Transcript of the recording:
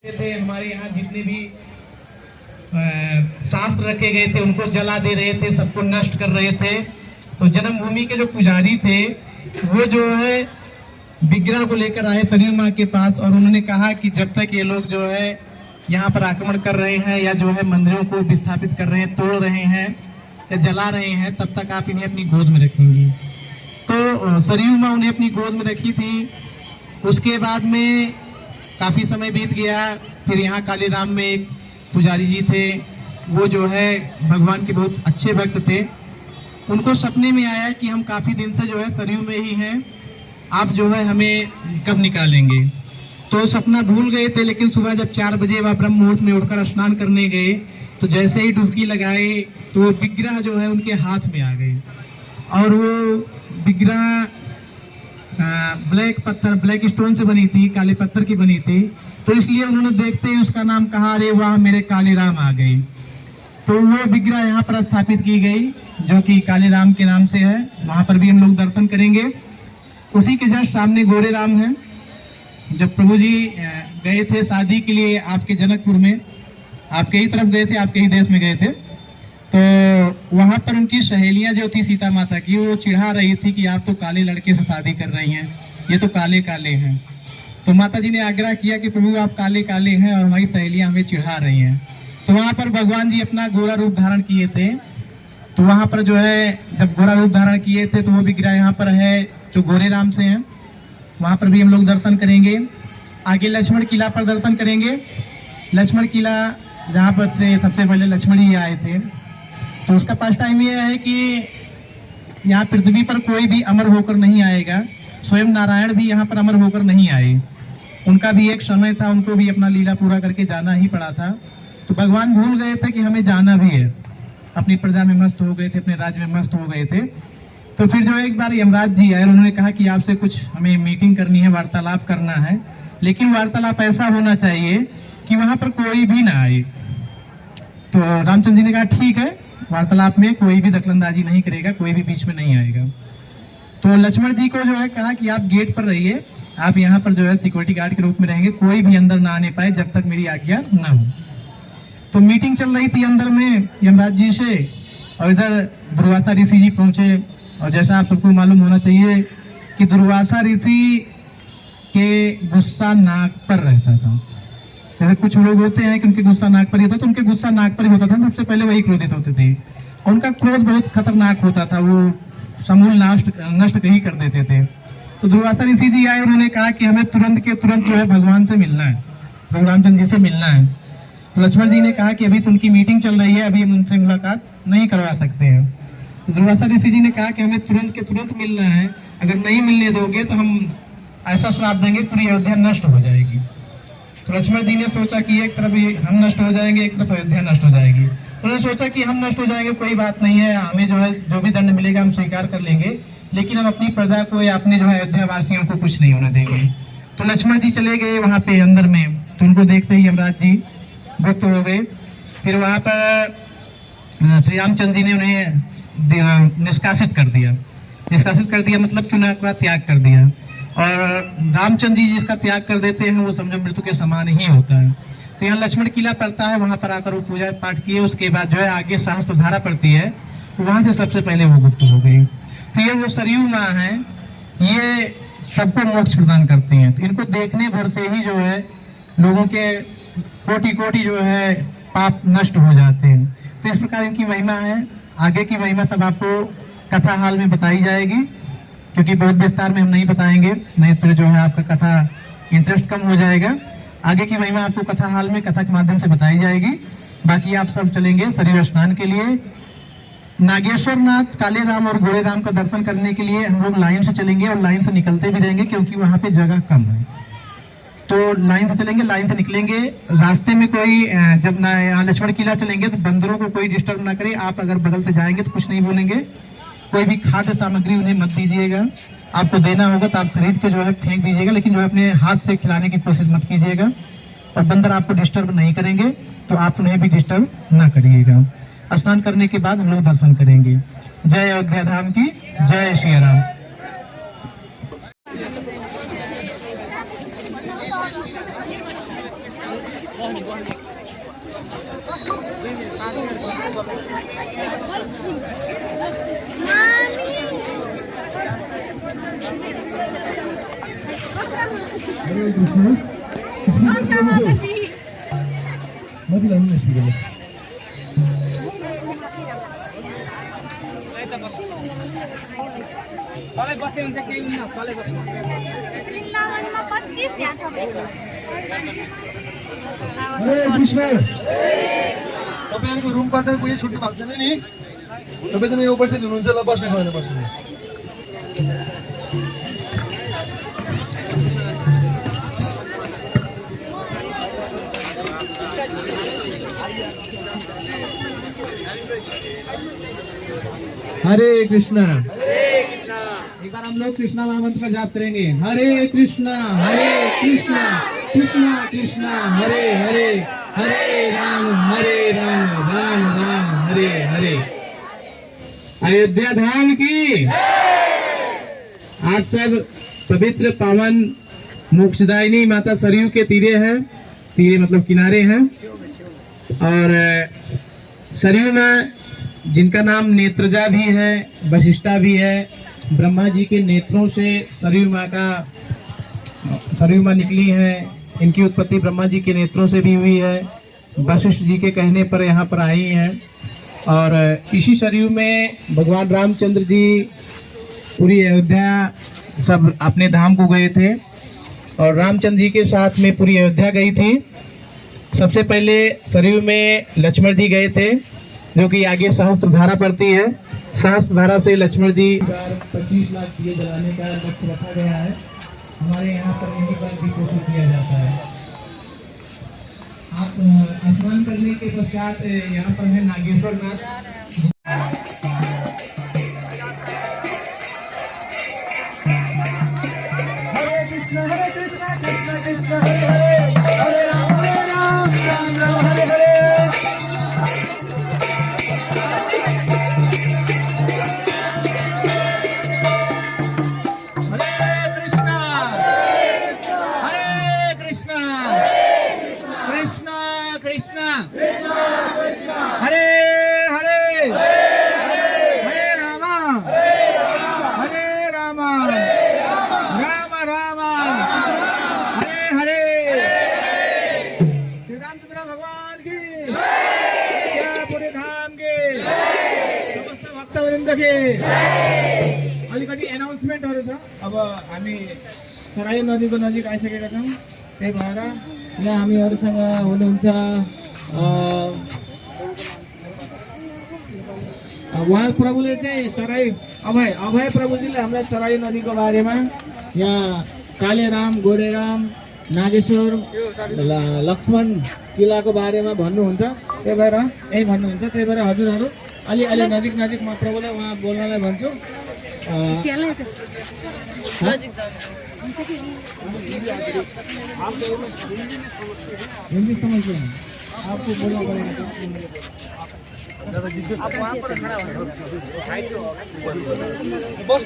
थे। हमारे यहाँ जितने भी शास्त्र रखे गए थे उनको जला दे रहे थे, सबको नष्ट कर रहे थे। तो जन्मभूमि के जो पुजारी थे वो जो है विग्रह को लेकर आए सरयू माँ के पास और उन्होंने कहा कि जब तक ये लोग जो है यहाँ पर आक्रमण कर रहे हैं या जो है मंदिरों को विस्थापित कर रहे हैं, तोड़ रहे हैं या जला रहे हैं, तब तक आप इन्हें अपनी गोद में रखेंगी। तो सरयू माँ उन्हें अपनी गोद में रखी थी। उसके बाद में काफ़ी समय बीत गया। फिर यहाँ कालीराम में एक पुजारी जी थे, वो जो है भगवान के बहुत अच्छे भक्त थे। उनको सपने में आया कि हम काफ़ी दिन से जो है सरयू में ही हैं, आप जो है हमें कब निकालेंगे। तो सपना भूल गए थे, लेकिन सुबह जब 4 बजे वह ब्रह्म मुहूर्त में उठकर स्नान करने गए तो जैसे ही डुबकी लगाए तो वो विग्रह जो है उनके हाथ में आ गई और वो विग्रह ब्लैक स्टोन से बनी थी, काले पत्थर की बनी थी। तो इसलिए उन्होंने देखते ही उसका नाम कहा, अरे वाह मेरे कालीराम आ गए। तो वो विग्रह यहाँ पर स्थापित की गई जो कि कालीराम के नाम से है। वहाँ पर भी हम लोग दर्शन करेंगे। उसी के जस्ट सामने गोरेराम है। जब प्रभु जी गए थे शादी के लिए आपके जनकपुर में, आपके ही तरफ गए थे, आपके ही देश में गए थे, तो वहाँ पर उनकी सहेलियां जो थी सीता माता की, वो चिढ़ा रही थी कि आप तो काले लड़के से शादी कर रही हैं, ये तो काले काले हैं। तो माता जी ने आग्रह किया कि प्रभु आप काले काले हैं और हमारी सहेलियां हमें चिढ़ा रही हैं। तो वहाँ पर भगवान जी अपना गोरा रूप धारण किए थे। तो वहाँ पर जो है जब गोरा रूप धारण किए थे तो वो विग्रह यहाँ पर है जो गोरेराम से हैं। वहाँ पर भी हम लोग दर्शन करेंगे। आगे लक्ष्मण किला पर दर्शन करेंगे। लक्ष्मण किला जहाँ पर से सबसे पहले लक्ष्मण ही आए थे। तो उसका फर्स्ट टाइम ये है कि यहाँ पृथ्वी पर कोई भी अमर होकर नहीं आएगा। स्वयं नारायण भी यहाँ पर अमर होकर नहीं आए। उनका भी एक समय था, उनको भी अपना लीला पूरा करके जाना ही पड़ा था। तो भगवान भूल गए थे कि हमें जाना भी है। अपनी प्रजा में मस्त हो गए थे, अपने राज्य में मस्त हो गए थे। तो फिर जो एक बार यमराज जी आए, उन्होंने कहा कि आपसे कुछ हमें मीटिंग करनी है, वार्तालाप करना है, लेकिन वार्तालाप ऐसा होना चाहिए कि वहाँ पर कोई भी ना आए। तो रामचंद्र जी ने कहा ठीक है, वार्तालाप में कोई भी दखलंदाजी नहीं करेगा, कोई भी बीच में नहीं आएगा। तो लक्ष्मण जी को जो है कहा कि आप गेट पर रहिए, आप यहाँ पर जो है सिक्योरिटी गार्ड के रूप में रहेंगे, कोई भी अंदर ना आने पाए जब तक मेरी आज्ञा ना हो। तो मीटिंग चल रही थी अंदर में यमराज जी से, और इधर दुर्वासा ऋषि जी पहुंचे। और जैसा आप सबको मालूम होना चाहिए कि दुर्वासा ऋषि के गुस्सा नाक पर रहता था। जैसे कुछ लोग होते हैं कि उनके गुस्सा नाक पर ही होता, तो उनके गुस्सा नाक पर ही होता था। सबसे पहले वही क्रोधित होते थे। उनका क्रोध बहुत खतरनाक होता था, वो समूल नष्ट ही कर देते थे। तो दुर्वासा ऋषि जी आए, उन्होंने कहा कि हमें तुरंत के तुरंत जो है भगवान से मिलना है, प्रभु रामचंद्र जी से मिलना है। तो लक्ष्मण जी ने कहा कि अभी तो उनकी मीटिंग चल रही है, अभी हम उनसे मुलाकात नहीं करवा सकते हैं। तो दुर्वासा ऋषि जी ने कहा कि हमें तुरंत के तुरंत मिलना है, अगर नहीं मिलने दोगे तो हम ऐसा श्राप देंगे पूरी अयोध्या नष्ट हो जाएगी। तो लक्ष्मण जी ने सोचा कि एक तरफ हम नष्ट हो जाएंगे, एक तरफ अयोध्या नष्ट हो जाएगी। उन्होंने सोचा कि हम नष्ट हो जाएंगे, कोई बात नहीं है, हमें जो है जो भी दंड मिलेगा हम स्वीकार कर लेंगे, लेकिन हम अपनी प्रजा को या अपने जो है अयोध्या वासियों को कुछ नहीं होने देंगे। तो लक्ष्मण जी चले गए वहाँ पे अंदर में। तो उनको देखते ही यमराज जी गुप्त हो गए। फिर वहाँ पर श्री रामचंद्र जी ने उन्हें निष्कासित कर दिया। निष्कासित कर दिया मतलब कि उनका त्याग कर दिया। और रामचंद्र जी जिसका त्याग कर देते हैं वो समझो मृत्यु के समान ही होता है। तो यहाँ लक्ष्मण किला पड़ता है, वहाँ पर आकर वो पूजा पाठ किए। उसके बाद जो है आगे सहस्त्र धारा पड़ती है, वहाँ से सबसे पहले वो गुप्त हो गई। तो ये जो सरयू माँ है, ये सबको मोक्ष प्रदान करती हैं। तो इनको देखने भर से ही जो है लोगों के कोटि कोटि जो है पाप नष्ट हो जाते हैं। तो इस प्रकार इनकी महिमा है। आगे की महिमा सब आपको कथा हाल में बताई जाएगी, क्योंकि बहुत विस्तार में हम नहीं बताएंगे, नहीं तो जो है आपका कथा इंटरेस्ट कम हो जाएगा। आगे की महिमा आपको कथा हाल में कथा के माध्यम से बताई जाएगी। बाकी आप सब चलेंगे सरयू स्नान के लिए। नागेश्वर नाथ, कालीराम और गोरेराम का दर्शन करने के लिए हम लोग लाइन से चलेंगे और लाइन से निकलते भी रहेंगे, क्योंकि वहाँ पे जगह कम है। तो लाइन से चलेंगे, लाइन से निकलेंगे। रास्ते में कोई जब यहाँ लक्ष्मण किला चलेंगे तो बंदरों को कोई डिस्टर्ब ना करे। आप अगर बगल से जाएंगे तो कुछ नहीं बोलेंगे। कोई भी खाद्य सामग्री उन्हें मत दीजिएगा। आपको देना होगा तो आप खरीद के जो है फेंक दीजिएगा, लेकिन जो है अपने हाथ से खिलाने की कोशिश मत कीजिएगा। और बंदर आपको डिस्टर्ब नहीं करेंगे तो आप उन्हें भी डिस्टर्ब ना करिएगा। स्नान करने के बाद हम लोग दर्शन करेंगे। जय अयोध्या धाम की जय श्री राम। हरे कृष्ण मत लाने स्पीकर तलै बसे हुन्छ केही हुन्न तलै बस्नु वृन्दावनमा 25 यहाँ तपाईको हरे कृष्ण तपाईहरुको रुम पार्टनर कोही छुट्टी भएको छैन नि तपाईजना यो उपस्थित हुनुहुन्छ ल बस्नु छैन बस्नु हरे कृष्णा एक बार हम लोग कृष्णा महामंत्र का जाप करेंगे हरे कृष्णा कृष्णा कृष्णा हरे हरे हरे राम राम राम हरे हरे। अयोध्या धाम की आज सब पवित्र पावन मोक्षदायिनी माता सरयू के तीरे हैं, तीरे मतलब किनारे हैं। और सरयू में जिनका नाम नेत्रजा भी है, वशिष्ठा भी है, ब्रह्मा जी के नेत्रों से सरयू माँ निकली है। इनकी उत्पत्ति ब्रह्मा जी के नेत्रों से भी हुई है। वशिष्ठ जी के कहने पर यहाँ पर आई हैं। और इसी सरयू में भगवान रामचंद्र जी पूरी अयोध्या सब अपने धाम को गए थे और रामचंद्र जी के साथ में पूरी अयोध्या गई थी। सबसे पहले सरयू में लक्ष्मण जी गए थे, जो कि आगे सहस्त्रधारा पड़ती है। सहस्त्रधारा से लक्ष्मण जी 25 लाख दिए जलाने का लक्ष्य रखा गया है। हमारे यहाँ पर यही बार भी कोशिश किया जाता है। आप स्नान करने के पश्चात यहाँ पर है नागेश्वर नाथ। हरे हरे हरे रामा राम राम हरे हरे। श्री रामचंद्र भगवान की जय, पूरे धाम के समस्त भक्तवृन्द के। अलिकति एनाउन्समेन्टहरु छ। अब हामी सराई नदीको नजिक आइसकेका छौँ, त्यही भएर यहाँ हामीहरूसँग हुनुहुन्छ उहाँ प्रभुले चाहिँ सराई अभय प्रभुजीले हामीलाई सराई नदीको बारेमा यहाँ कालेराम, गोरेराम, नागेश्वर, लक्ष्मण किल्लाको बारेमा भन्नुहुन्छ। त्यही भएर यही भन्नुहुन्छ। त्यही भएर हजुरहरू अलि नजिक म प्रभुलाई उहाँ बोल्नलाई भन्छु। हिन्दी समझते हैं, आपको बोलना पड़ेगा। आप वहाँ पर खड़ा हो, बस